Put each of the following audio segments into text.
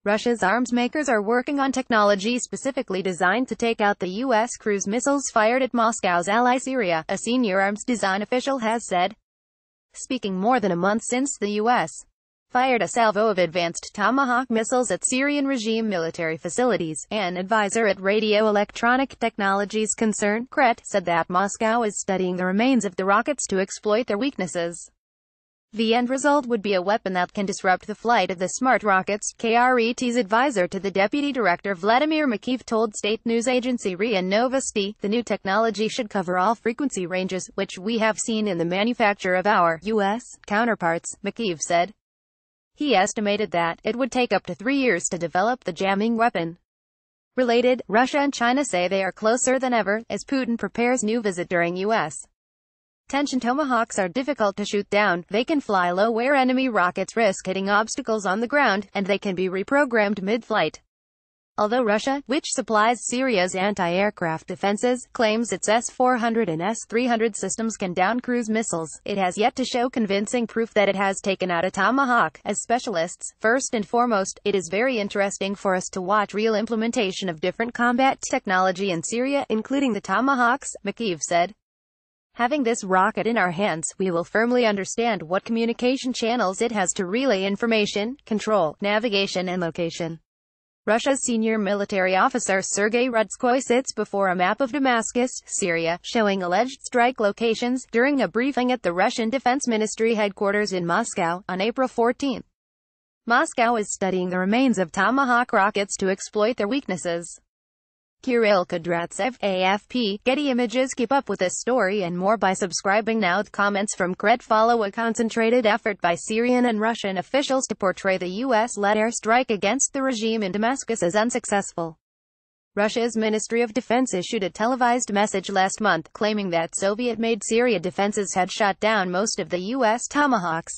Russia's arms makers are working on technology specifically designed to take out the U.S. cruise missiles fired at Moscow's ally Syria, a senior arms design official has said. Speaking more than a month since the U.S. fired a salvo of advanced Tomahawk missiles at Syrian regime military facilities, an advisor at Radio Electronic Technologies concern, Kret, said that Moscow is studying the remains of the rockets to exploit their weaknesses. The end result would be a weapon that can disrupt the flight of the smart rockets, Kret's advisor to the deputy director Vladimir Makiev told state news agency RIA Novosti. The new technology should cover all frequency ranges, which we have seen in the manufacture of our U.S. counterparts, Makiev said. He estimated that it would take up to 3 years to develop the jamming weapon. Related, Russia and China say they are closer than ever, as Putin prepares new visit during U.S. tension. Tomahawks are difficult to shoot down, they can fly low where enemy rockets risk hitting obstacles on the ground, and they can be reprogrammed mid-flight. Although Russia, which supplies Syria's anti-aircraft defenses, claims its S-400 and S-300 systems can down cruise missiles, it has yet to show convincing proof that it has taken out a Tomahawk. As specialists, first and foremost, it is very interesting for us to watch real implementation of different combat technology in Syria, including the Tomahawks, Makiev said. Having this rocket in our hands, we will firmly understand what communication channels it has to relay information, control, navigation and location. Russia's senior military officer Sergei Rudskoy sits before a map of Damascus, Syria, showing alleged strike locations, during a briefing at the Russian Defense Ministry headquarters in Moscow, on April 14. Moscow is studying the remains of Tomahawk rockets to exploit their weaknesses. Kirill Kudratsev, AFP, Getty Images. Keep up with this story and more by subscribing now. The comments from Kret follow a concentrated effort by Syrian and Russian officials to portray the U.S.-led airstrike against the regime in Damascus as unsuccessful. Russia's Ministry of Defense issued a televised message last month, claiming that Soviet-made Syria defenses had shot down most of the U.S. Tomahawks.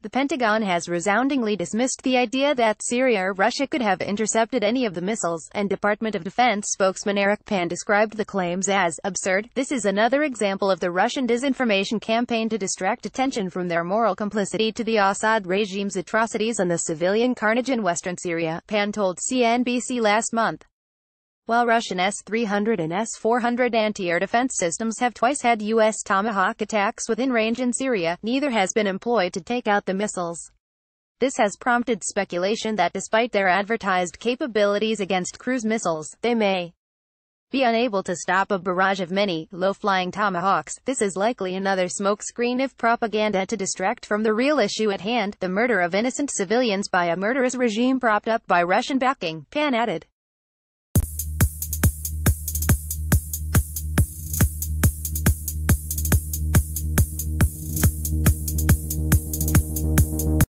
The Pentagon has resoundingly dismissed the idea that Syria or Russia could have intercepted any of the missiles, and Department of Defense spokesman Eric Pan described the claims as absurd. This is another example of the Russian disinformation campaign to distract attention from their moral complicity to the Assad regime's atrocities and the civilian carnage in western Syria, Pan told CNBC last month. While Russian S-300 and S-400 anti-air defense systems have twice had U.S. Tomahawk attacks within range in Syria, neither has been employed to take out the missiles. This has prompted speculation that despite their advertised capabilities against cruise missiles, they may be unable to stop a barrage of many, low-flying Tomahawks. This is likely another smokescreen of propaganda to distract from the real issue at hand, the murder of innocent civilians by a murderous regime propped up by Russian backing, Pan added.